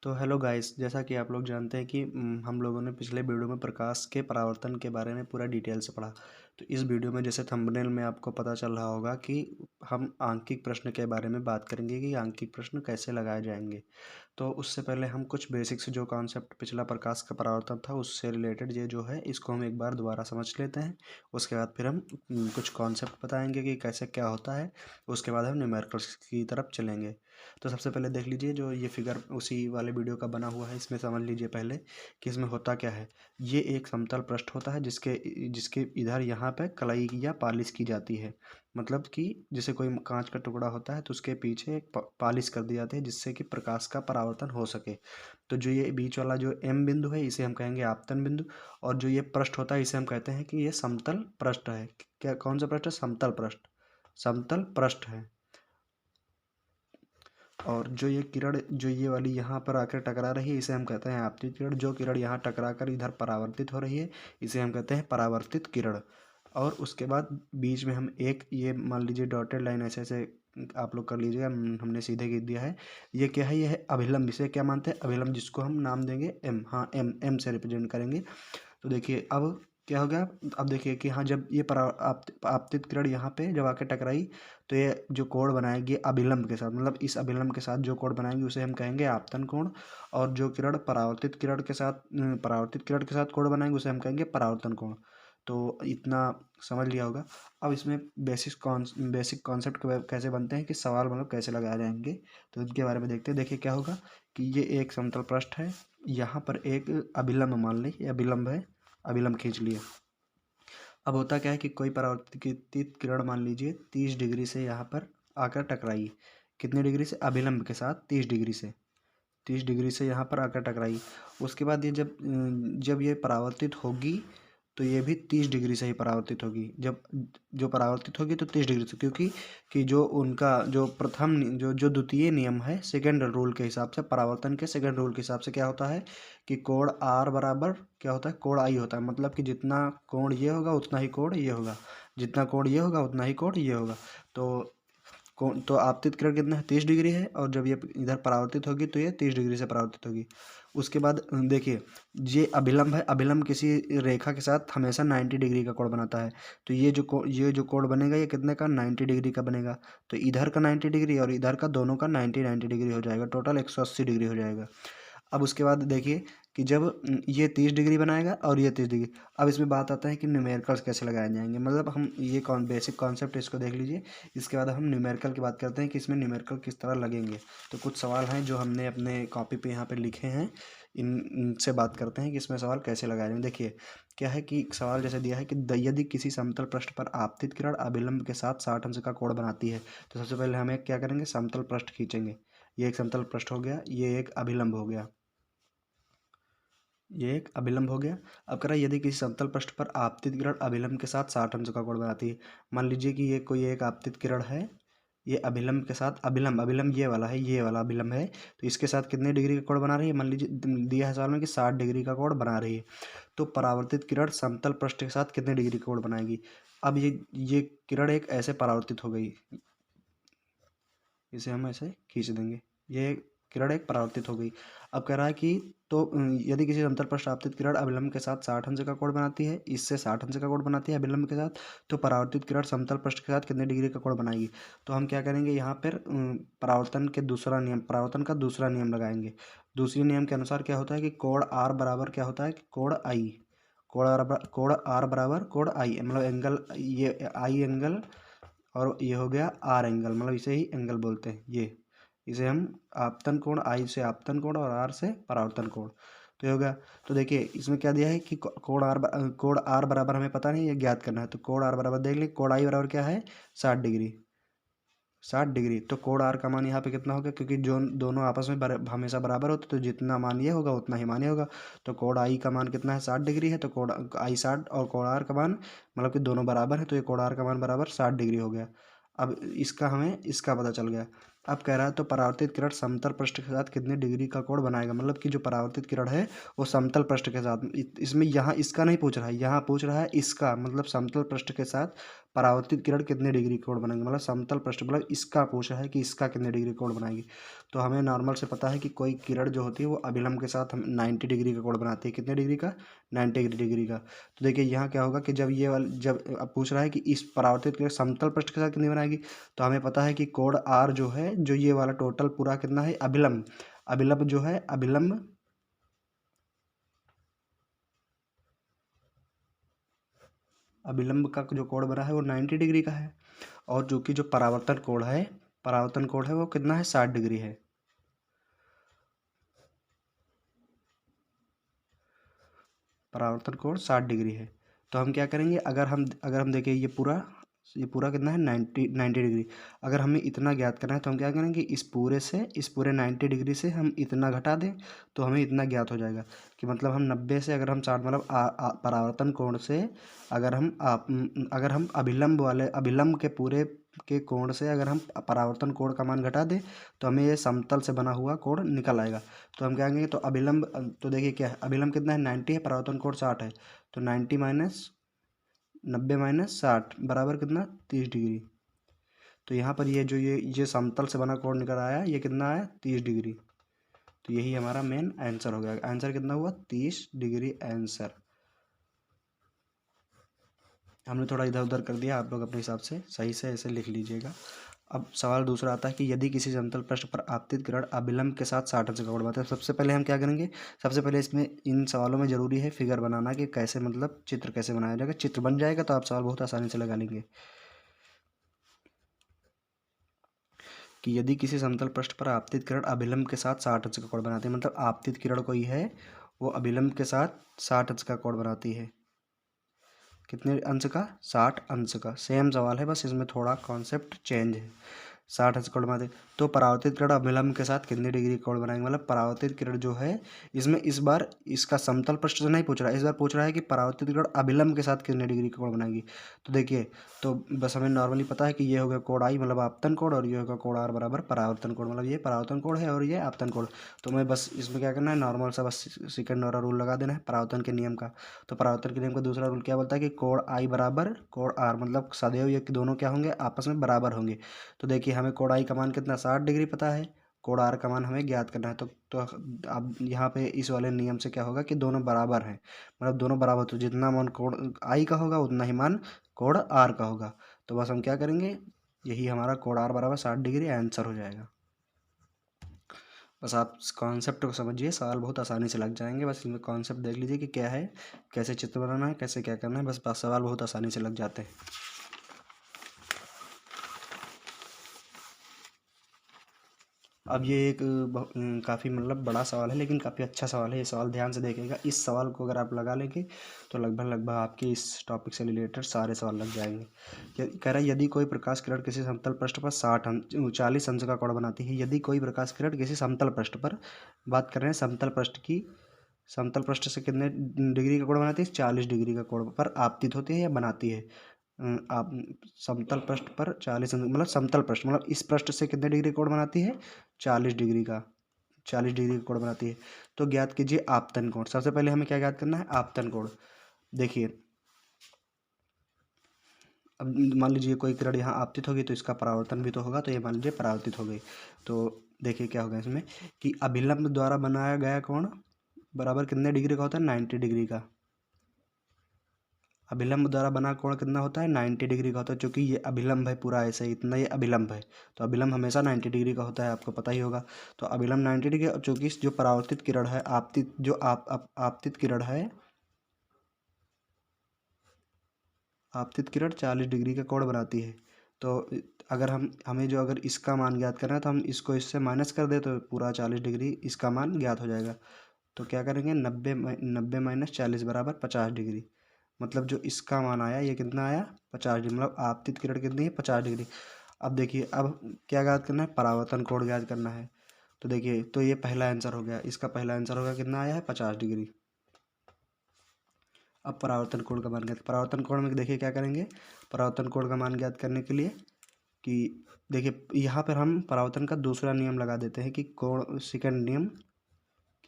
तो hello guys, जैसा कि आप लोग जानते हैं कि हम लोगों ने पिछले वीडियो में प्रकाश के परावर्तन के बारे में पूरा डिटेल से पढ़ा। तो इस वीडियो में जैसे थंबनेल में आपको पता चल रहा होगा कि हम आंकिक प्रश्न के बारे में बात करेंगे कि आंकिक प्रश्न कैसे लगाए जाएंगे। तो उससे पहले हम कुछ बेसिक्स जो कॉन्सेप्ट पिछला प्रकाश का परावर्तन था उससे रिलेटेड ये जो है इसको हम एक बार दोबारा समझ लेते हैं। उसके बाद फिर हम कुछ कॉन्सेप्ट बताएंगे कि कैसे क्या होता है। उसके बाद हम न्यूमेरिकल्स की तरफ चलेंगे। तो सबसे पहले देख लीजिए जो ये फिगर उसी वाले वीडियो का बना हुआ है, इसमें समझ लीजिए पहले कि इसमें होता क्या है। ये एक समतल पृष्ठ होता है जिसके जिसके इधर यहाँ पे कलाई या पालिश की जाती है। मतलब कि जैसे कोई कांच का टुकड़ा होता है तो उसके पीछे एक पालिश कर दी जाती है जिससे कि प्रकाश का परावर्तन हो सके। तो जो ये बीच वाला जो एम बिंदु है इसे हम कहेंगे आपतन बिंदु। और जो ये पृष्ठ होता है इसे हम कहते हैं कि ये समतल पृष्ठ है। क्या कौन सा पृष्ठ है? समतल पृष्ठ। समतल पृष्ठ है। और जो ये किरण जो ये वाली यहाँ पर आकर टकरा रही है इसे हम कहते हैं आपतित किरण। जो किरण यहाँ टकरा कर इधर परावर्तित हो रही है इसे हम कहते हैं परावर्तित किरण। और उसके बाद बीच में हम एक ये मान लीजिए डॉटेड लाइन ऐसे ऐसे आप लोग कर लीजिएगा। हमने सीधे खींच दिया है। ये क्या है? ये है अभिलंब। इसे क्या मानते हैं? अभिलंब, जिसको हम नाम देंगे एम। हाँ, एम एम से रिप्रेजेंट करेंगे। तो देखिए अब क्या हो गया। अब देखिए कि हाँ, जब ये आपतित किरण यहाँ पे जब आके टकराई तो ये जो कोण बनाएगी अभिलंब के साथ, मतलब इस अभिलंब के साथ जो कोण बनाएगी उसे हम कहेंगे आपतन कोण। और जो किरण परावर्तित किरण के साथ कोण बनाएगी उसे हम कहेंगे परावर्तन कोण। तो इतना समझ लिया होगा। अब इसमें बेसिक कॉन्सेप्ट कैसे बनते हैं कि सवाल मतलब कैसे लगाए जाएंगे, तो इनके बारे में देखते हैं। देखिए क्या होगा कि ये एक समतल पृष्ठ है। यहाँ पर एक अभिलंब मान लें, ये अभिलंब है। अभिलंब खींच लिए। अब होता क्या है कि कोई परावर्तित किरण मान लीजिए 30 डिग्री से यहाँ पर आकर टकराई। कितने डिग्री से? अभिलंब के साथ 30 डिग्री से। 30 डिग्री से यहाँ पर आकर टकराई। उसके बाद ये जब ये परावर्तित होगी तो ये भी 30 डिग्री से ही परावर्तित होगी। जब जो परावर्तित होगी तो 30 डिग्री से, क्योंकि कि जो उनका जो जो द्वितीय नियम है सेकेंड रूल के हिसाब से, परावर्तन के सेकेंड रूल के हिसाब से क्या होता है कि कोण आर बराबर क्या होता है? कोण आई होता है। मतलब कि जितना कोण ये होगा उतना ही कोण ये होगा, जितना कोण ये होगा उतना ही कोण ये होगा। तो कौन तो आपतित किरण कितना है? 30 डिग्री है। और जब ये इधर परावर्तित होगी तो ये 30 डिग्री से परावर्तित होगी। उसके बाद देखिए ये अभिलंब है। अभिलंब किसी रेखा के साथ हमेशा 90 डिग्री का कोण बनाता है। तो ये जो कोण बनेगा ये कितने का? 90 डिग्री का बनेगा। तो इधर का 90 डिग्री और इधर का दोनों का 90 डिग्री हो जाएगा, टोटल 180 डिग्री हो जाएगा। अब उसके बाद देखिए कि जब ये 30 डिग्री बनाएगा और ये 30 डिग्री। अब इसमें बात आता है कि न्यूमेरिकल्स कैसे लगाए जाएंगे। मतलब हम ये बेसिक कॉन्सेप्ट इसको देख लीजिए। इसके बाद हम न्यूमेरिकल की बात करते हैं कि इसमें न्यूमेरिकल किस तरह लगेंगे। तो कुछ सवाल हैं जो हमने अपने कॉपी पे यहाँ पे लिखे हैं। इनसे बात करते हैं कि इसमें सवाल कैसे लगाए जाएंगे। देखिए क्या है कि सवाल जैसे दिया है कि यदि किसी समतल पृष्ठ पर आपतित किरण अभिलंब के साथ 60 अंश का कोण बनाती है। तो सबसे पहले हम एक क्या करेंगे? समतल पृष्ठ खींचेंगे। ये एक समतल पृष्ठ हो गया, ये एक अभिलंब हो गया, ये एक अभिलंब हो गया। अब कह रहा है यदि किसी समतल पृष्ठ पर आपतित किरण अभिलंब के साथ 60 अंश का कोण बनाती है। मान लीजिए कि ये कोई एक आपतित किरण है। ये अभिलंब के साथ अभिलंब अभिलंब ये वाला है, ये वाला अभिलंब है। तो इसके साथ कितने डिग्री का कोण बना रही है? मान लीजिए दिया है सवाल में कि 60 डिग्री का कोण बना रही है। तो परावर्तित किरण समतल पृष्ठ के साथ कितने डिग्री का कोण बनाएगी? अब ये किरण एक ऐसे परावर्तित हो गई, इसे हम ऐसे खींच देंगे। ये किरण एक परावर्तित हो गई। अब कह रहा है कि तो यदि किसी समतल पृष्ठ आपतित किरण अभिलंब के साथ 60 अंश का कोण बनाती है, इससे 60 अंश का कोण बनाती है अभिलंब के साथ, तो परावर्तित किरण समतल पृष्ठ के साथ कितने डिग्री का कोण बनाएगी? तो हम क्या करेंगे यहाँ पर परावर्तन का दूसरा नियम लगाएंगे। दूसरे नियम के अनुसार क्या होता है कि कोण आर बराबर क्या होता है कि कोण आई। कोण आर बराबर कोण आई, मतलब एंगल, ये आई एंगल और ये हो गया आर एंगल, मतलब इसे ही एंगल बोलते हैं। ये इसे हम आपतन कोण, आई से आपतन कोण और आर से परावर्तन कोण। तो ये हो गया। तो देखिए इसमें क्या दिया है कि कोण आर बराबर हमें पता नहीं, ये ज्ञात करना है। तो कोण आर बराबर देख ली, कोण आई बराबर क्या है? 60 डिग्री। 60 डिग्री। तो कोण आर का मान यहाँ पे कितना होगा? क्योंकि जो दोनों आपस में हमेशा बराबर होते तो जितना मान ये होगा उतना ही मान ये होगा। तो कोण आई का मान कितना है? 60 डिग्री है। तो कोण आई 60 और कोण आर का मान, मतलब कि दोनों बराबर है, तो ये कोण आर का मान बराबर 60 डिग्री हो गया। अब हमें इसका पता चल गया। अब कह रहा है तो परावर्तित किरण समतल पृष्ठ के साथ कितने डिग्री का कोण बनाएगा। मतलब कि जो परावर्तित किरण है वो समतल पृष्ठ के साथ, इसमें यहाँ इसका नहीं पूछ रहा है, यहाँ पूछ रहा है इसका, मतलब समतल पृष्ठ के साथ परावर्तित किरण कितने डिग्री कोण बनाएंगे, मतलब समतल पृष्ठ मतलब इसका पूछा है कि इसका कितने डिग्री कोण बनाएगी। तो हमें नॉर्मल से पता है कि कोई किरण जो होती है वो अभिलंब के साथ हम 90 डिग्री का कोण बनाती है। कितने डिग्री का, 90 डिग्री का। तो देखिए यहाँ क्या होगा कि जब ये वाला, जब अब पूछ रहा है कि इस परावर्तित किरण समतल पृष्ठ के साथ कितनी बनाएगी, तो हमें पता है कि कोण आर जो है, जो ये वाला टोटल पूरा कितना है, अभिलंब, अभिलंब जो है, अभिलंब अभिलंब का जो कोण बना है वो 90 डिग्री का है। और जो कि जो परावर्तन कोण है, परावर्तन कोण है वो कितना है, 60 डिग्री है। परावर्तन कोण 60 डिग्री है। तो हम क्या करेंगे, अगर हम देखें ये पूरा कितना है, 90 डिग्री। अगर हमें इतना ज्ञात करना है तो हम क्या करेंगे, इस पूरे 90 डिग्री से हम इतना घटा दें तो हमें इतना ज्ञात हो जाएगा कि मतलब हम 90 से अगर हम 60 मतलब परावर्तन कोण से अगर हम अभिलंब के पूरे के कोण से अगर हम परावर्तन कोण का मान घटा दें तो हमें ये समतल से बना हुआ कोण निकल आएगा। तो हम क्या कहेंगे, तो अभिलंब, तो देखिए क्या है, अभिलंब कितना है, 90 है, परावर्तन कोण 60 है। तो 90 - 60 बराबर कितना, 30 डिग्री। तो यहाँ पर ये समतल से बना कोण निकल आया, ये कितना आया, 30 डिग्री। तो यही हमारा मेन आंसर हो गया। आंसर कितना हुआ, 30 डिग्री आंसर। हमने थोड़ा इधर उधर कर दिया, आप लोग अपने हिसाब से सही से ऐसे लिख लीजिएगा। अब सवाल दूसरा आता है कि यदि किसी समतल पृष्ठ पर आपतित किरण अभिलंब के साथ 60 अंश का कोण बनाते हैं। सबसे पहले हम क्या करेंगे, सबसे पहले इसमें इन सवालों में जरूरी है फिगर बनाना, कि कैसे मतलब चित्र कैसे बनाया जाएगा। चित्र बन जाएगा तो आप सवाल बहुत आसानी से लगा लेंगे। कि यदि किसी समतल पृष्ठ पर आपतित किरण अभिलंब के साथ 60 अंश का कोण बनाती है, मतलब आपतित किरण कोई है वो अभिलंब के साथ 60 अंश का कोण बनाती है। कितने अंश का, 60 अंश का। सेम सवाल है, बस इसमें थोड़ा कॉन्सेप्ट चेंज है। 60 अंश कोण बनाते, तो परावर्तित किरण अभिलंब के साथ कितने डिग्री कोण बनाएंगे, मतलब परावर्तित किरण जो है इसमें इस बार इसका समतल पृष्ठ से नहीं पूछ रहा है, इस बार पूछ रहा है कि परावर्तित किरण अभिलंब के साथ कितने डिग्री का कोण बनाएगी। तो देखिए, तो बस हमें नॉर्मली पता है कि ये हो गया कोण आई मतलब आपतन कोण, और ये होगा कोण आर बराबर परावर्तन कोण, मतलब ये परावर्तन कोण है और ये आपतन कोण। तो मैं बस इसमें क्या करना है, नॉर्मल सा बस सेकंड वाला रूल लगा देना है परावर्तन के नियम का। तो परावर्तन के नियम का दूसरा रूल क्या बोलता है कि कोण आई बराबर कोण आर, मतलब सदैव ये दोनों क्या होंगे, आपस में बराबर होंगे। तो देखिए हमें कोण आई का मान कितना, 60 डिग्री पता है, कोण आर का मान हमें ज्ञात करना है। तो अब यहाँ पे इस वाले नियम से क्या होगा कि दोनों बराबर हैं, मतलब दोनों बराबर, तो जितना मान कोण आई का होगा उतना ही मान कोण आर का होगा। तो बस हम क्या करेंगे, यही हमारा कोण आर बराबर 60 डिग्री आंसर हो जाएगा। बस आप कॉन्सेप्ट को समझिए, सवाल बहुत आसानी से लग जाएंगे। बस इनमें कॉन्सेप्ट देख लीजिए कि क्या है, कैसे चित्र बनाना है, कैसे क्या करना है, बस सवाल बहुत आसानी से लग जाते हैं। अब ये एक काफ़ी मतलब बड़ा सवाल है, लेकिन काफ़ी अच्छा सवाल है। ये सवाल ध्यान से देखिएगा, इस सवाल को अगर आप लगा लेंगे तो लगभग आपके इस टॉपिक से रिलेटेड सारे सवाल लग जाएंगे। कह रहा है यदि कोई प्रकाश किरण किसी समतल पृष्ठ पर 40 अंश का कोण बनाती है। यदि कोई प्रकाश किरण किसी समतल पृष्ठ पर, बात कर रहे हैं समतल पृष्ठ की, समतल पृष्ठ से कितने डिग्री का कोण बनाती है, 40 डिग्री का कोण पर आपतित होती है या बनाती है। आप समतल पृष्ठ पर 40 मतलब समतल पृष्ठ मतलब इस पृष्ठ से कितने डिग्री कोण बनाती है, 40 डिग्री का, 40 डिग्री का कोण बनाती है। तो ज्ञात कीजिए आपतन कोण। सबसे पहले हमें क्या ज्ञात करना है, आपतन कोण। देखिए अब मान लीजिए कोई किरण यहाँ आपतित होगी तो इसका परावर्तन भी तो होगा, तो ये मान लीजिए परावर्तित हो गई। तो देखिए क्या होगा इसमें कि अभिलंब द्वारा बनाया गया कोण बराबर कितने डिग्री का होता है, 90 डिग्री का। अभिलंब द्वारा बना कोण कितना होता है, 90 डिग्री का होता है। क्योंकि ये अभिलंब है पूरा, ऐसे इतना ये अभिलंब है, तो अभिलंब हमेशा 90 डिग्री का होता है, आपको पता ही होगा। तो अभिलंब 90 डिग्री, और चूंकि जो परावर्तित किरण है, आपतित किरण है, आपतित किरण 40 डिग्री का कोण बनाती है। तो अगर हमें जो अगर इसका मान ज्ञात करना है तो हम इसको इससे माइनस कर दे तो पूरा 40 डिग्री इसका मान ज्ञात हो जाएगा। तो क्या करेंगे, 90 - 40 बराबर 50 डिग्री। मतलब जो इसका मान आया ये कितना आया, 50 डिग्री, मतलब आपतित किरण कितनी है, 50 डिग्री। अब देखिए अब क्या ज्ञात करना है, परावर्तन कोण ज्ञात करना है। तो देखिए, तो ये पहला आंसर हो गया, इसका पहला आंसर होगा कितना आया है, 50 डिग्री। अब परावर्तन कोण का मान ज्ञात, परावर्तन कोण में देखिए क्या करेंगे, परावर्तन कोण का मान ज्ञात करने के लिए कि देखिए यहाँ पर हम परावर्तन का दूसरा नियम लगा देते हैं कि कोण, सेकंड नियम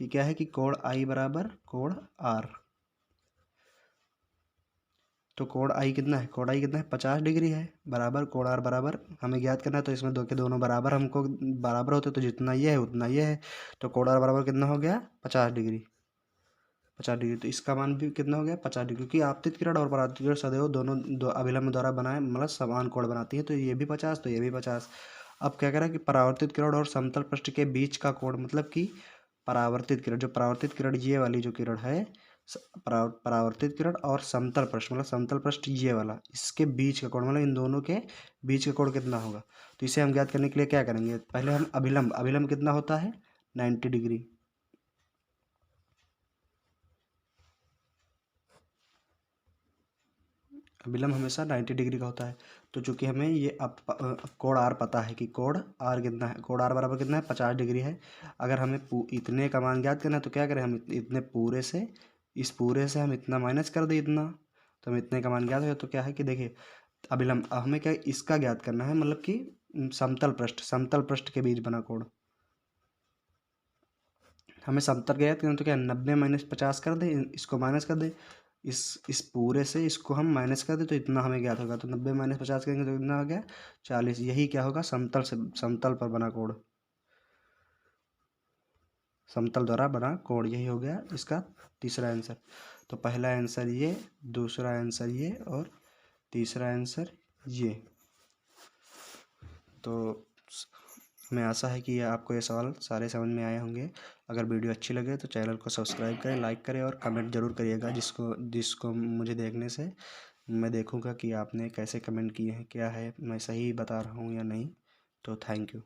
कि क्या है कि कोण आई बराबर कोण आर। तो कोण आई कितना है, कोण आई कितना है 50 डिग्री है, बराबर कोण आर बराबर हमें ज्ञात करना है। तो इसमें दो के दोनों बराबर हमको बराबर होते तो जितना ये है उतना ये है। तो कोण आर बराबर कितना हो गया 50 डिग्री, 50 डिग्री। तो इसका मान भी कितना हो गया 50 डिग्री, क्योंकि आपतित किरण और परावर्तित किरण सदैव दोनों दो अभिलंब द्वारा बनाए मतलब समान कोण बनाती है। तो ये भी 50 तो ये भी 50। अब क्या करें कि परावर्तित किरण और समतल पृष्ठ के बीच का कोण, मतलब कि परावर्तित किरण, जो परावर्तित किरण ये वाली जो किरण है परावर्तित किरण और समतल पृष्ठ मतलब समतल पृष्ठ ये वाला, इसके बीच का कोण मतलब इन दोनों के बीच का कोण कितना होगा। तो इसे हम ज्ञात करने के लिए क्या करेंगे, पहले हम अभिलंब, अभिलंब कितना होता है 90 डिग्री। अभिलंब हमेशा 90 डिग्री का होता है। तो चूंकि हमें ये अब कोण आर पता है कि कोण आर कितना है, कोण आर बराबर कितना है 50 डिग्री है। अगर हमें इतने का मान ज्ञात करना है तो क्या करें, हम इतने पूरे से, इस पूरे से हम इतना माइनस कर दें इतना, तो हम इतने का मान ज्ञात हो। तो क्या है कि देखिए अभिलंब हमें क्या इसका ज्ञात करना है, मतलब कि समतल पृष्ठ, समतल पृष्ठ के बीच बना कोण हमें समतल ज्ञात करना। तो क्या 90 माइनस 50 कर दे, इसको माइनस कर दे, इस पूरे से इसको हम माइनस कर दे तो इतना हमें ज्ञात होगा। तो 90 माइनस 50 करेंगे तो इतना हो गया 40। यही क्या होगा समतल से, समतल पर बना कोण, समतल द्वारा बना कोण, यही हो गया इसका तीसरा आंसर। तो पहला आंसर ये, दूसरा आंसर ये और तीसरा आंसर ये। तो हमें आशा है कि आपको ये सवाल सारे समझ में आए होंगे। अगर वीडियो अच्छी लगे तो चैनल को सब्सक्राइब करें, लाइक करें और कमेंट ज़रूर करिएगा, जिसको मुझे देखने से मैं देखूंगा कि आपने कैसे कमेंट किए हैं, क्या है मैं सही बता रहा हूँ या नहीं। तो थैंक यू।